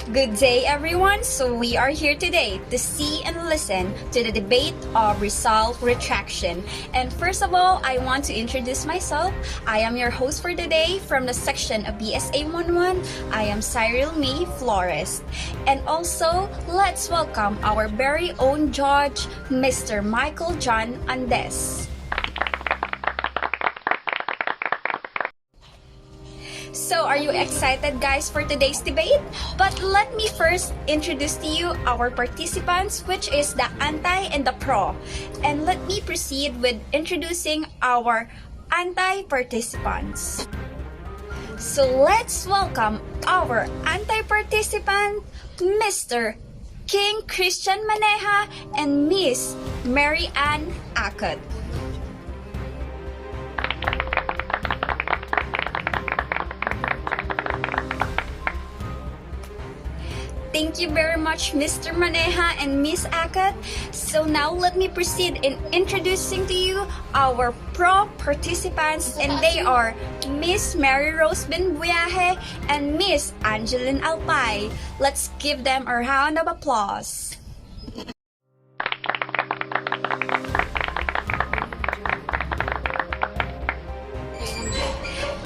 Good day, everyone. So we are here today to see and listen to the debate of Rizal Retraction. And first of all, I want to introduce myself. I am your host for today from the section of BSA 11. I am Cyril May Flores. And also, let's welcome our very own judge, Mr. Michael John Andes. So, are you excited, guys, for today's debate? But let me first introduce to you our participants, which is the anti and the pro. And let me proceed with introducing our anti-participants. So, let's welcome our anti-participant, Mr. King Christian Maneja and Miss Mary Ann Akot. Thank you very much, Mr. Maneja and Miss Akot. So now let me proceed in introducing to you our pro participants, and they are Miss Mary Rose Benbuyaje and Miss Angeline Alpay. Let's give them a round of applause.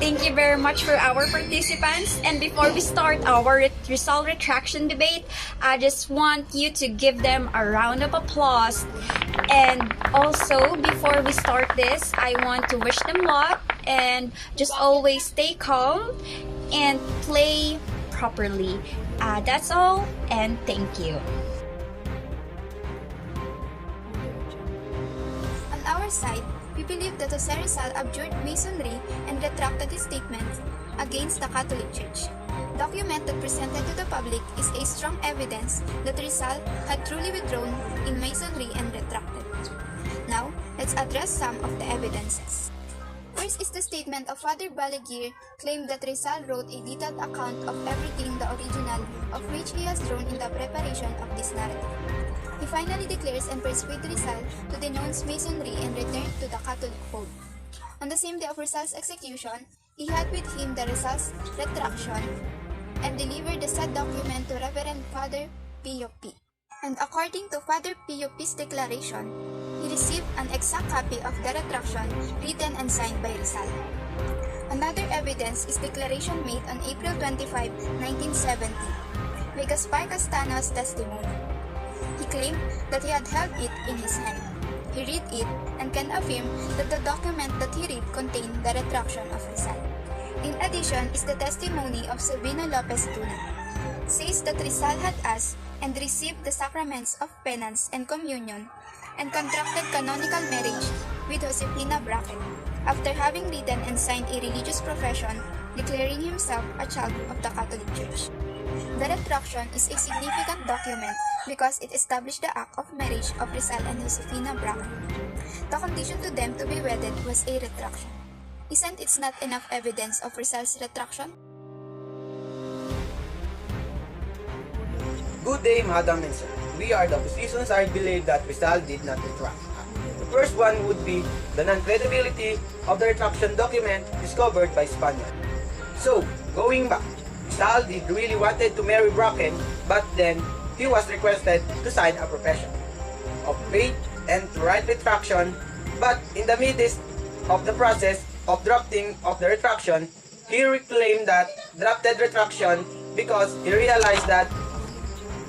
Thank you very much for our participants. And before we start our Rizal Retraction debate, I just want you to give them a round of applause. And also, before we start this, I want to wish them luck and just always stay calm and play properly. That's all, and thank you. On our side, we believe that Jose Rizal abjured Masonry and retracted his statements against the Catholic Church. Document that presented to the public is a strong evidence that Rizal had truly withdrawn in Masonry and retracted. Now, let's address some of the evidences. First is the statement of Father Balaguer claimed that Rizal wrote a detailed account of everything the original of which he has drawn in the preparation of this narrative. He finally declares and persuades Rizal to denounce Masonry and return to the Catholic fold. On the same day of Rizal's execution, he had with him the Rizal's retraction and delivered the said document to Reverend Father Pio P. And according to Father Pio P's declaration, he received an exact copy of the retraction written and signed by Rizal. Another evidence is declaration made on April 25, 1970 by Gaspar Castano's testimony. He claimed that he had held it in his hand. He read it and can affirm that the document that he read contained the retraction of Rizal. In addition is the testimony of Silvino Lopez Tuna. Says that Rizal had asked and received the sacraments of penance and communion and contracted canonical marriage with Josefina Bracket after having written and signed a religious profession declaring himself a child of the Catholic Church. The retraction is a significant document because it established the act of marriage of Rizal and Josefina Bracket. The condition to them to be wedded was a retraction. Isn't it not enough evidence of Rizal's retraction? Good day, Madam and Sir. We are the opposition side believe that Rizal did not retract. The first one would be the non-credibility of the retraction document discovered by Spaniard. So, going back, Rizal did really wanted to marry Bracken, but then he was requested to sign a profession of faith and to write retraction, but in the midst of the process of drafting of the retraction, he reclaimed that drafted retraction because he realized that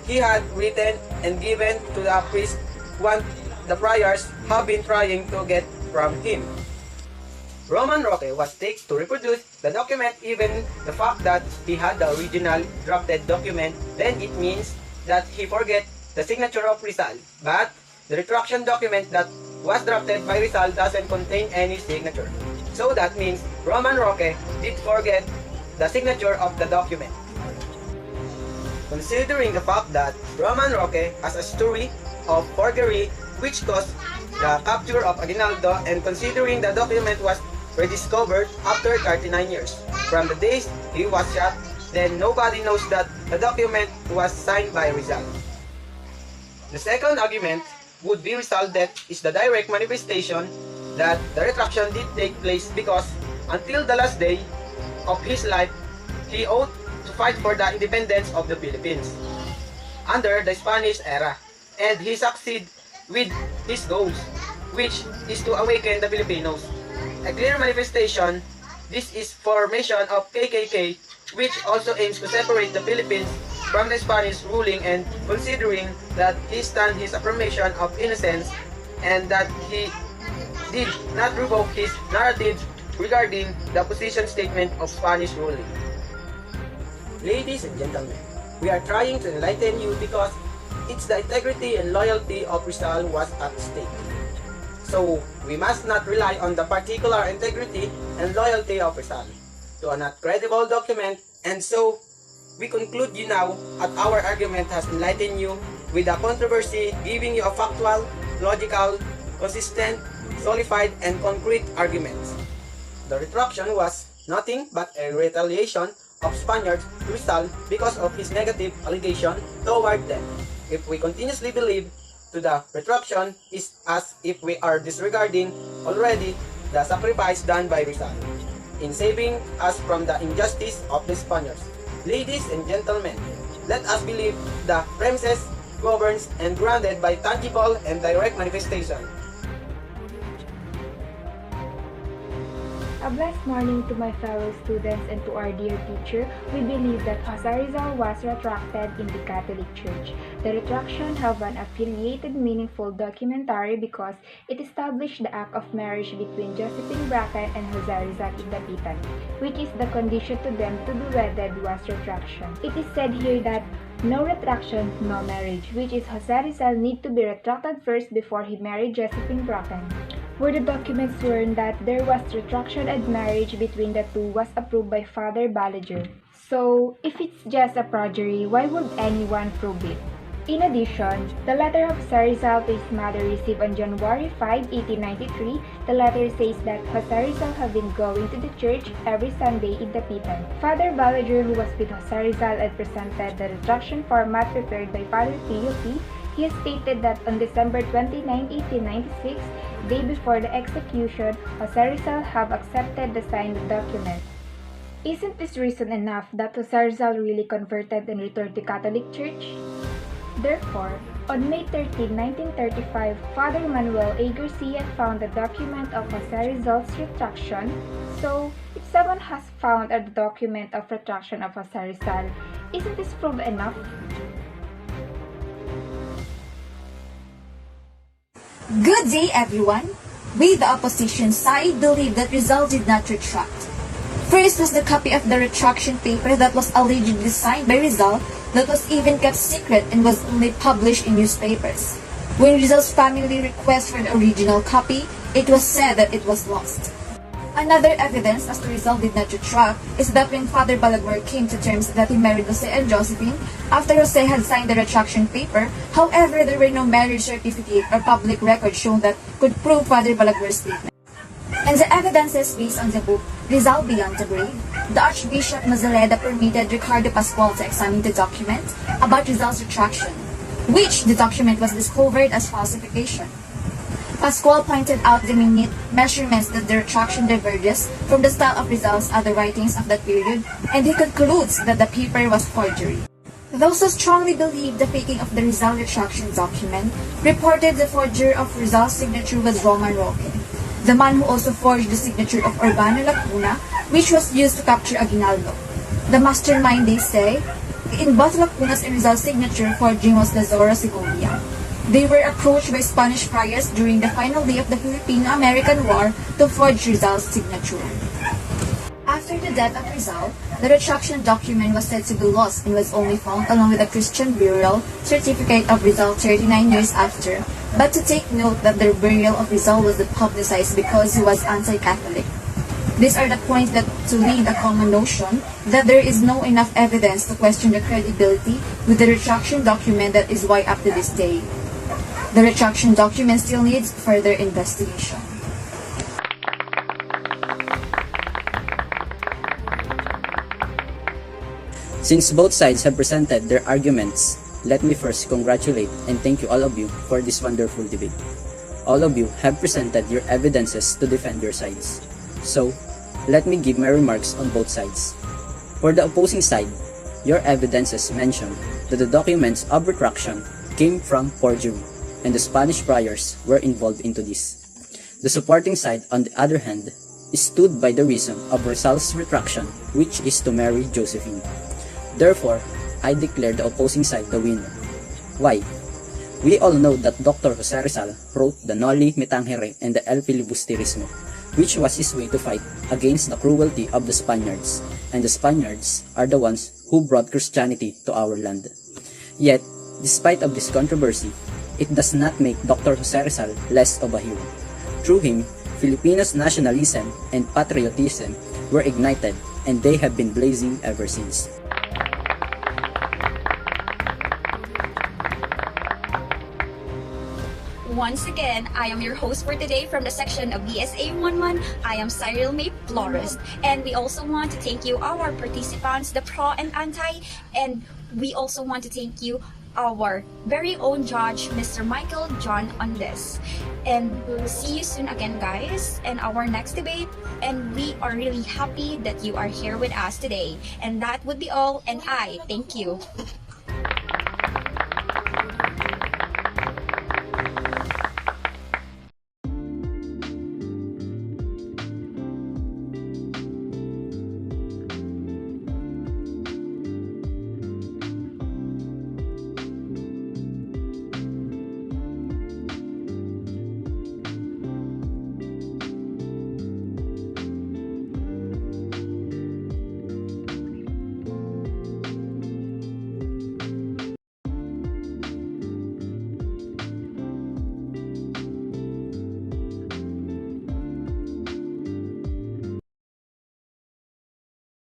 he had written and given to the priest what the friars have been trying to get from him. Roman Roque was taken to reproduce the document. Even the fact that he had the original drafted document, then it means that he forget the signature of Rizal. But the retraction document that was drafted by Rizal doesn't contain any signature. So that means Roman Roque did forget the signature of the document. Considering the fact that Roman Roque has a story of forgery which caused the capture of Aguinaldo, and considering the document was rediscovered after 39 years from the days he was shot, then nobody knows that the document was signed by Rizal. The second argument would be Rizal's death is the direct manifestation that the retraction did take place because until the last day of his life, he ought to fight for the independence of the Philippines under the Spanish era, and he succeeded with his goals, which is to awaken the Filipinos. A clear manifestation, this is formation of KKK, which also aims to separate the Philippines from the Spanish ruling, and considering that he stand his affirmation of innocence and that he did not revoke his narrative regarding the opposition statement of Spanish ruling. Ladies and gentlemen, we are trying to enlighten you because it's the integrity and loyalty of Rizal was at stake. So, we must not rely on the particular integrity and loyalty of Rizal to a not credible document, and so we conclude you now that our argument has enlightened you with the controversy, giving you a factual, logical, consistent, solidified, and concrete arguments. The retraction was nothing but a retaliation of Spaniards to Rizal because of his negative allegation toward them. If we continuously believe to the retraction is as if we are disregarding already the sacrifice done by Rizal in saving us from the injustice of the Spaniards. Ladies and gentlemen, let us believe the premises governs and grounded by tangible and direct manifestation. A blessed morning to my fellow students and to our dear teacher. We believe that Jose Rizal was retracted in the Catholic Church. The retraction have an affiliated meaningful documentary because it established the act of marriage between Josephine Bracken and Jose Rizal in Dapitan, which is the condition to them to be wedded was retraction. It is said here that no retraction, no marriage, which is Jose Rizal need to be retracted first before he married Josephine Bracken. Where the documents sworn that there was retraction and marriage between the two was approved by Father Balaguer. So, if it's just a perjury, why would anyone prove it? In addition, the letter of Jose Rizal to his mother received on January 5, 1893, the letter says that Jose Rizal have been going to the church every Sunday in Dapitan. Father Balaguer, who was with Jose Rizal and presented the retraction format prepared by Father P. He stated that on December 29, 1896, day before the execution, Jose Rizal have accepted the signed document. Isn't this reason enough that Jose Rizal really converted and returned to Catholic Church? Therefore, on May 13, 1935, Father Manuel A. Garcia found the document of Jose Rizal's retraction. So, if someone has found a document of retraction of Jose Rizal, isn't this proof enough? Good day, everyone. We, the opposition side, believe that Rizal did not retract. First was the copy of the retraction paper that was allegedly signed by Rizal that was even kept secret and was only published in newspapers. When Rizal's family requested for the original copy, it was said that it was lost. Another evidence as to Rizal did not retract is that when Father Balaguer came to terms that he married Jose and Josephine, after Jose had signed the retraction paper, however, there were no marriage certificate or public record shown that could prove Father Balaguer's statement. And the evidence is based on the book Rizal Beyond the Grave. The Archbishop Mazaleda permitted Ricardo Pascual to examine the document about Rizal's retraction, which the document was discovered as falsification. Pascual pointed out the minute measurements that the retraction diverges from the style of Rizal's other writings of that period, and he concludes that the paper was forgery. Those who strongly believed the faking of the Rizal retraction document reported the forger of Rizal's signature was Roman Roque, the man who also forged the signature of Urbano Lacuna, which was used to capture Aguinaldo. The mastermind, they say, in both Lacuna's and Rizal's signature forging was Lazaro Segovia. They were approached by Spanish friars during the final day of the Filipino-American War to forge Rizal's signature. After the death of Rizal, the retraction document was said to be lost and was only found along with a Christian burial certificate of Rizal 39 years after, but to take note that the burial of Rizal was publicized because he was anti-Catholic. These are the points that to lead a common notion that there is no enough evidence to question the credibility with the retraction document. That is why up to this day, the retraction document still needs further investigation. Since both sides have presented their arguments, let me first congratulate and thank you all of you for this wonderful debate. All of you have presented your evidences to defend your sides. So, let me give my remarks on both sides. For the opposing side, your evidences mention that the documents of retraction came from forgery, and the Spanish friars were involved into this. The supporting side, on the other hand, stood by the reason of Rizal's retraction, which is to marry Josephine. Therefore, I declare the opposing side the winner. Why? We all know that Dr. Jose Rizal wrote the Noli Me Tangere and the El Filibusterismo, which was his way to fight against the cruelty of the Spaniards, and the Spaniards are the ones who brought Christianity to our land. Yet, despite of this controversy, it does not make Dr. Jose Rizal less of a hero. Through him, Filipinos' nationalism and patriotism were ignited, and they have been blazing ever since. Once again, I am your host for today from the section of BSA 11. I am Cyril May Flores, and we also want to thank you, our participants, the pro and anti, and we also want to thank you, our very own judge, Mr. Michael John, on this. And we'll see you soon again, guys, in our next debate. And we are really happy that you are here with us today. And that would be all, and I thank you.